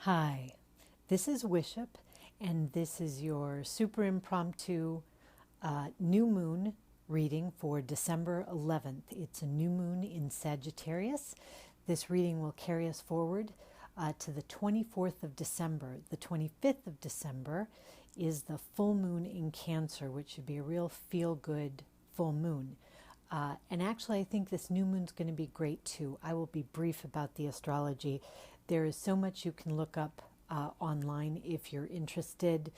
Hi, this is Wishop, and this is your super impromptu new moon reading for December 11th. It's a new moon in Sagittarius. This reading will carry us forward to the 24th of December. The 25th of December is the full moon in Cancer, which should be a real feel-good full moon. And actually, I think this new moon's going to be great too. I will be brief about the astrology. There is so much you can look up online if you're interested,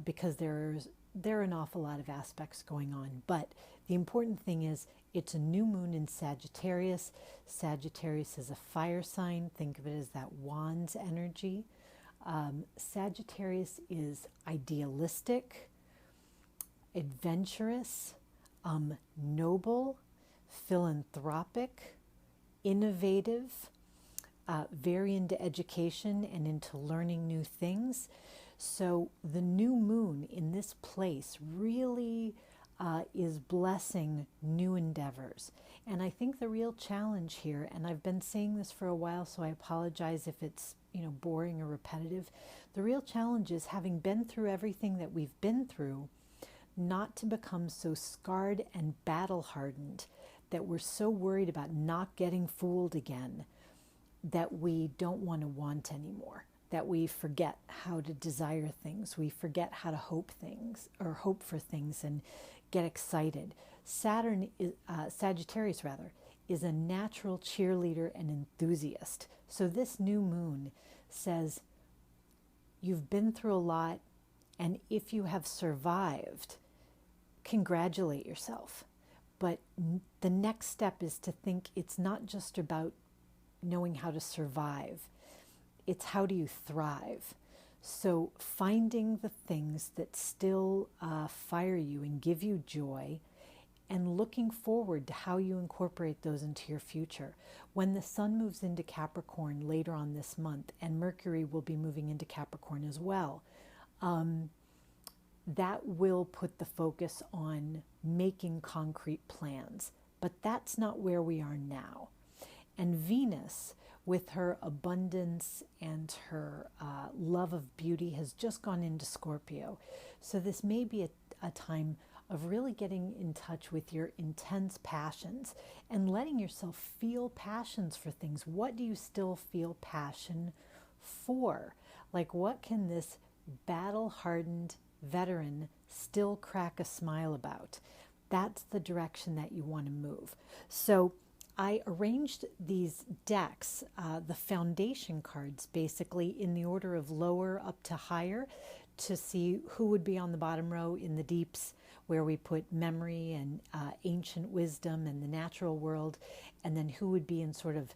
because there are an awful lot of aspects going on. But the important thing is it's a new moon in Sagittarius. Sagittarius is a fire sign. Think of it as that wands energy. Sagittarius is idealistic, adventurous, noble, philanthropic, innovative, very into education and into learning new things. So the new moon in this place really is blessing new endeavors. And I think the real challenge here, and I've been saying this for a while, so I apologize if it's boring or repetitive. The real challenge is, having been through everything that we've been through, not to become so scarred and battle hardened that we're so worried about not getting fooled again that we don't want anymore, that we forget how to desire things, we forget how to hope for things and get excited. Sagittarius is a natural cheerleader and enthusiast. So this new moon says you've been through a lot, and if you have survived, congratulate yourself. But the next step is to think it's not just about knowing how to survive, it's how do you thrive. So finding the things that still fire you and give you joy, and looking forward to how you incorporate those into your future. When the Sun moves into Capricorn later on this month, and Mercury will be moving into Capricorn as well, that will put the focus on making concrete plans. But that's not where we are now. And Venus, with her abundance and her love of beauty, has just gone into Scorpio. So this may be a time of really getting in touch with your intense passions and letting yourself feel passions for things. What do you still feel passion for? Like, what can this battle-hardened veteran still crack a smile about? That's the direction that you want to move. So I arranged these decks, the foundation cards, basically in the order of lower up to higher, to see who would be on the bottom row in the deeps, where we put memory and ancient wisdom and the natural world, and then who would be in sort of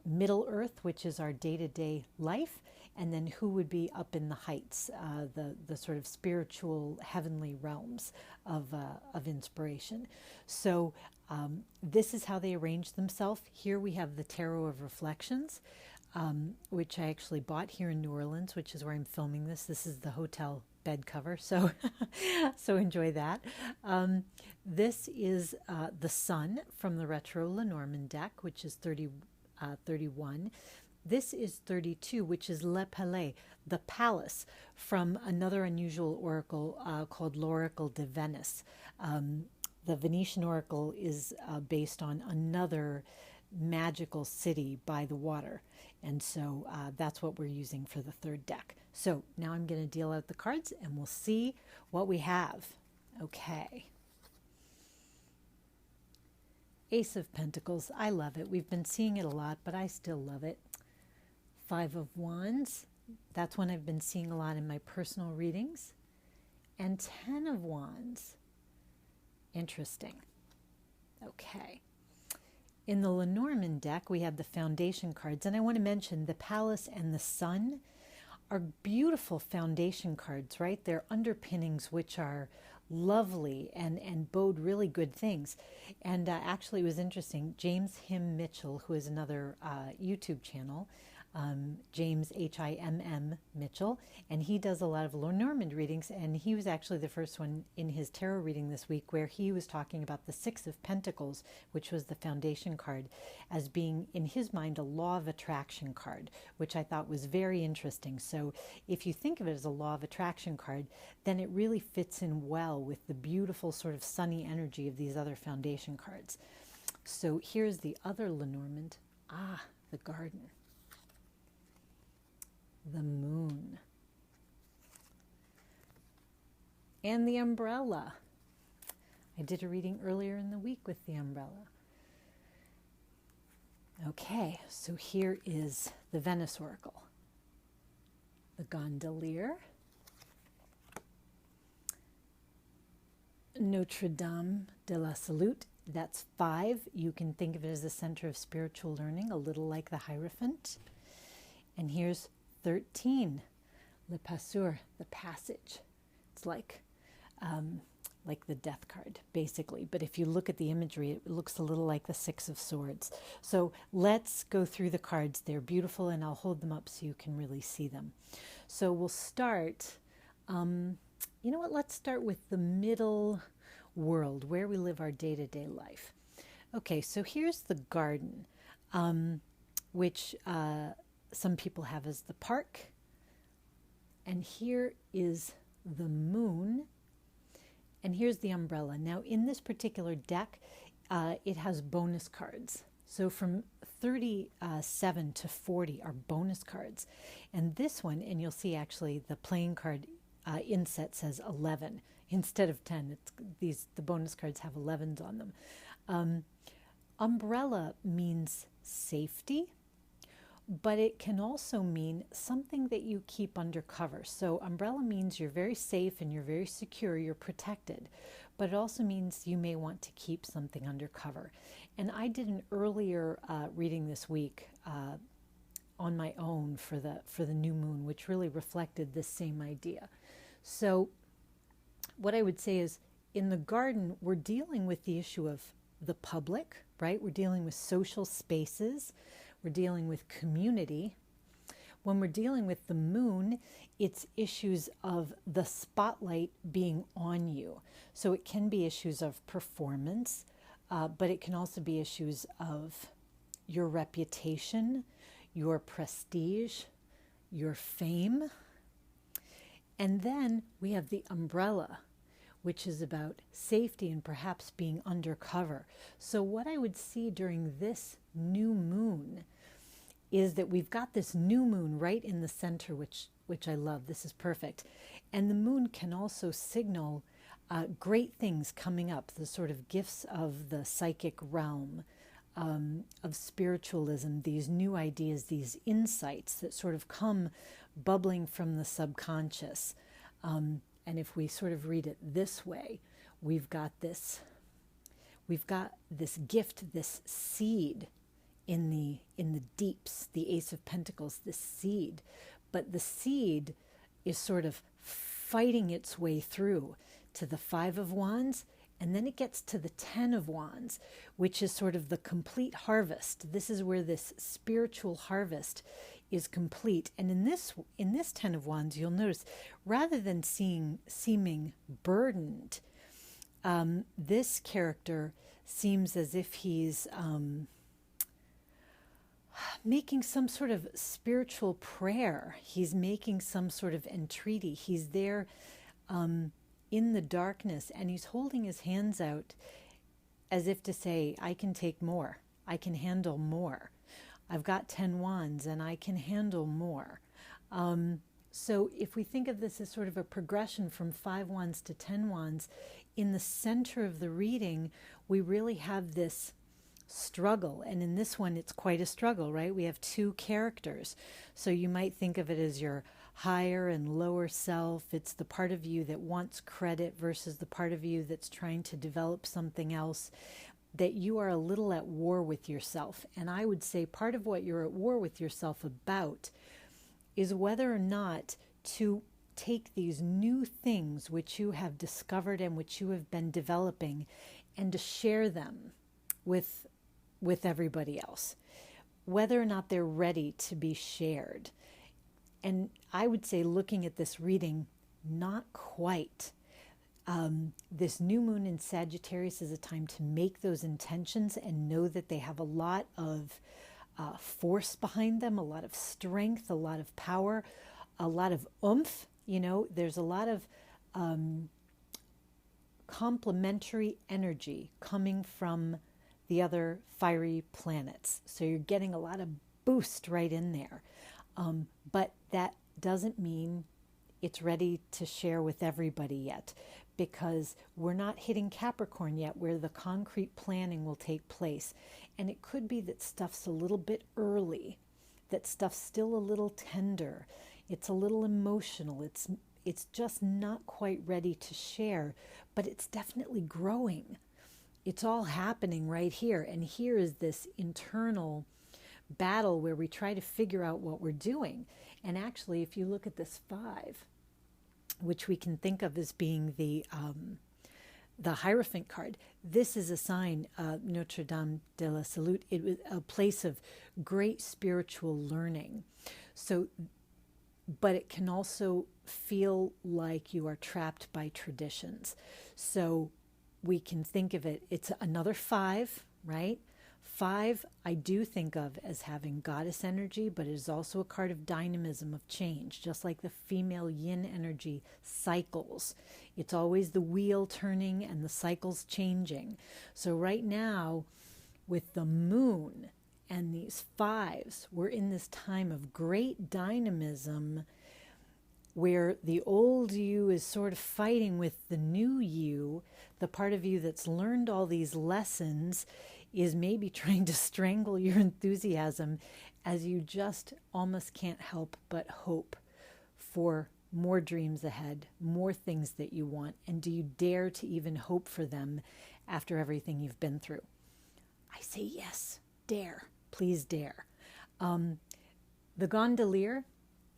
Middle Earth, which is our day-to-day life, and then who would be up in the heights, the sort of spiritual heavenly realms of inspiration. So this is how they arrange themselves. Here we have the Tarot of Reflections, which I actually bought here in New Orleans, which is where I'm filming this. This is the hotel bed cover, so so enjoy that. This is the Sun from the Retro Lenormand deck, which is 31. This is 32, which is Le Palais, the palace, from another unusual oracle called L'Oracle de Venice. The Venetian oracle is based on another magical city by the water. And so that's what we're using for the third deck. So now I'm going to deal out the cards and we'll see what we have. Okay. Ace of Pentacles. I love it. We've been seeing it a lot, but I still love it. Five of Wands. That's one I've been seeing a lot in my personal readings. And 10 of Wands. Interesting. Okay. In the Lenormand deck, we have the foundation cards. And I want to mention the Palace and the Sun are beautiful foundation cards, right? They're underpinnings which are lovely and bode really good things. And actually it was interesting. James Him Mitchell, who is another YouTube channel, James Himm Mitchell, and he does a lot of Lenormand readings, and he was actually the first one in his tarot reading this week where he was talking about the Six of Pentacles, which was the foundation card, as being, in his mind, a law of attraction card, which I thought was very interesting. So if you think of it as a law of attraction card, then it really fits in well with the beautiful sort of sunny energy of these other foundation cards. So here's the other Lenormand. The Garden. The Moon. And the Umbrella. I did a reading earlier in the week with the Umbrella. Okay, so here is the Venice Oracle. The Gondolier. Notre Dame de la Salute. That's 5. You can think of it as the center of spiritual learning, a little like the Hierophant. And here's 13, Le Passeur, the Passage. It's like the Death card, basically. But if you look at the imagery, it looks a little like the Six of Swords. So let's go through the cards. They're beautiful, and I'll hold them up so you can really see them. So we'll start, you know what, let's start with the middle world, where we live our day-to-day life. Okay, so here's the garden, which some people have as the park. And here is the moon. And here's the umbrella. Now, in this particular deck, it has bonus cards. So from 37 to 40 are bonus cards. And this one, and you'll see actually the playing card inset says 11 instead of 10. The bonus cards have 11s on them. Umbrella means safety, but it can also mean something that you keep under cover. So umbrella means you're very safe and you're very secure, you're protected, but it also means you may want to keep something under cover. And I did an earlier reading this week on my own for the new moon, which really reflected this same idea. So what I would say is, in the garden, we're dealing with the issue of the public, right? We're dealing with social spaces. We're dealing with community. When we're dealing with the moon, it's issues of the spotlight being on you. So it can be issues of performance, but it can also be issues of your reputation, your prestige, your fame. And then we have the umbrella, which is about safety and perhaps being undercover. So what I would see during this new moon is that we've got this new moon right in the center, which I love. This is perfect. And the moon can also signal great things coming up, the sort of gifts of the psychic realm, of spiritualism, these new ideas, these insights that sort of come bubbling from the subconscious. And if we sort of read it this way, we've got this gift, this seed in the deeps, the Ace of Pentacles, this seed. But the seed is sort of fighting its way through to the Five of Wands, and then it gets to the Ten of Wands, which is sort of the complete harvest. This is where this spiritual harvest is complete. And in this Ten of Wands, you'll notice, rather than seeming burdened, this character seems as if he's making some sort of spiritual prayer. He's making some sort of entreaty. He's there in the darkness, and he's holding his hands out as if to say, I can take more. I can handle more. I've got 10 wands and I can handle more. So if we think of this as sort of a progression from 5 wands to 10 wands, in the center of the reading, we really have this struggle. And in this one, it's quite a struggle, right? We have 2 characters. So you might think of it as your higher and lower self. It's the part of you that wants credit versus the part of you that's trying to develop something else, that you are a little at war with yourself. And I would say part of what you're at war with yourself about is whether or not to take these new things which you have discovered and which you have been developing and to share them with everybody else. whether or not they're ready to be shared. And I would say, looking at this reading, not quite. This new moon in Sagittarius is a time to make those intentions and know that they have a lot of force behind them, a lot of strength, a lot of power, a lot of oomph. There's a lot of complementary energy coming from the other fiery planets. So you're getting a lot of boost right in there. But that doesn't mean it's ready to share with everybody yet, because we're not hitting Capricorn yet, where the concrete planning will take place. And it could be that stuff's a little bit early, that stuff's still a little tender, it's a little emotional, it's just not quite ready to share, but it's definitely growing. It's all happening right here. And here is this internal battle where we try to figure out what we're doing. And actually, if you look at this 5, which we can think of as being the Hierophant card, this is a sign, Notre Dame de la Salute. It was a place of great spiritual learning. So, but it can also feel like you are trapped by traditions. So we can think of it, it's another 5, right? 5, I do think of as having goddess energy, but it is also a card of dynamism, of change, just like the female yin energy cycles. It's always the wheel turning and the cycles changing. So right now, with the moon and these 5s, we're in this time of great dynamism where the old you is sort of fighting with the new you. The part of you that's learned all these lessons is maybe trying to strangle your enthusiasm, as you just almost can't help but hope for more dreams ahead, more things that you want. And do you dare to even hope for them after everything you've been through? I say yes, dare, please dare. The gondolier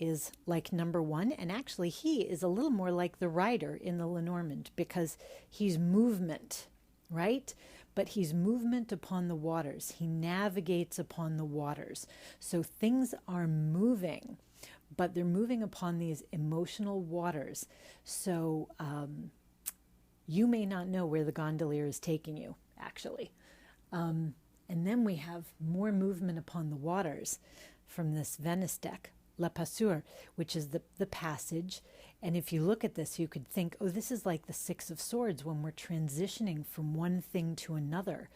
is like number 1, and actually he is a little more like the rider in the Lenormand, because he's movement, right? But he's movement upon the waters. He navigates upon the waters. So things are moving, but they're moving upon these emotional waters. So you may not know where the gondolier is taking you, actually. And then we have more movement upon the waters from this Venus deck, La Passure, which is the passage. And if you look at this, you could think, oh, this is like the 6 of Swords when we're transitioning from one thing to another.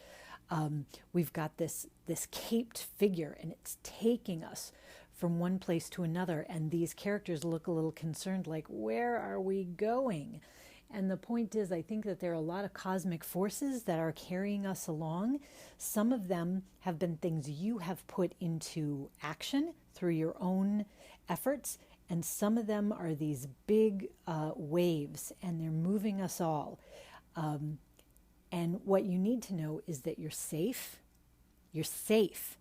We've got this caped figure, and it's taking us from one place to another. And these characters look a little concerned, like, where are we going? And the point is, I think that there are a lot of cosmic forces that are carrying us along. Some of them have been things you have put into action through your own efforts. And some of them are these big waves, and they're moving us all. And what you need to know is that you're safe. You're safe.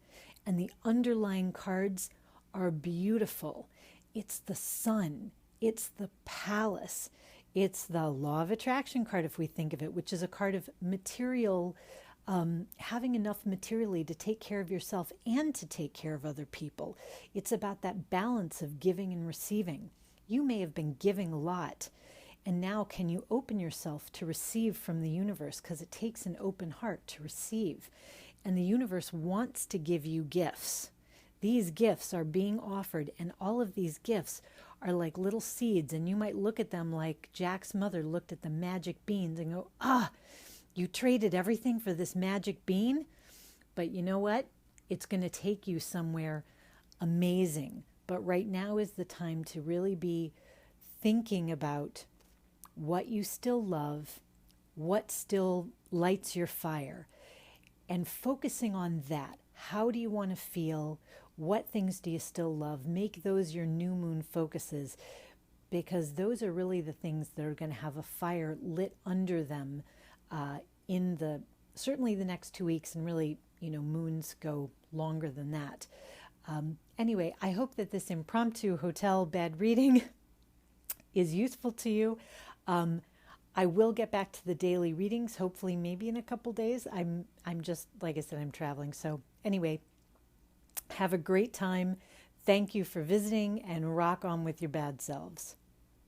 And the underlying cards are beautiful. It's the sun. It's the palace. It's the law of attraction card, if we think of it, which is a card of material, having enough materially to take care of yourself and to take care of other people. It's about that balance of giving and receiving. You may have been giving a lot, and now can you open yourself to receive from the universe? Because it takes an open heart to receive. And the universe wants to give you gifts. These gifts are being offered, and all of these gifts are like little seeds, and you might look at them like Jack's mother looked at the magic beans and go, you traded everything for this magic bean? But you know what? It's going to take you somewhere amazing. But right now is the time to really be thinking about what you still love, what still lights your fire, and focusing on that. How do you want to feel? What things do you still love? Make those your new moon focuses, because those are really the things that are going to have a fire lit under them in certainly the next 2 weeks, and really, moons go longer than that. Anyway, I hope that this impromptu hotel bed reading is useful to you. I will get back to the daily readings, hopefully maybe in a couple days. I'm just, like I said, I'm traveling. So anyway, Have a great time. Thank you for visiting, and rock on with your bad selves.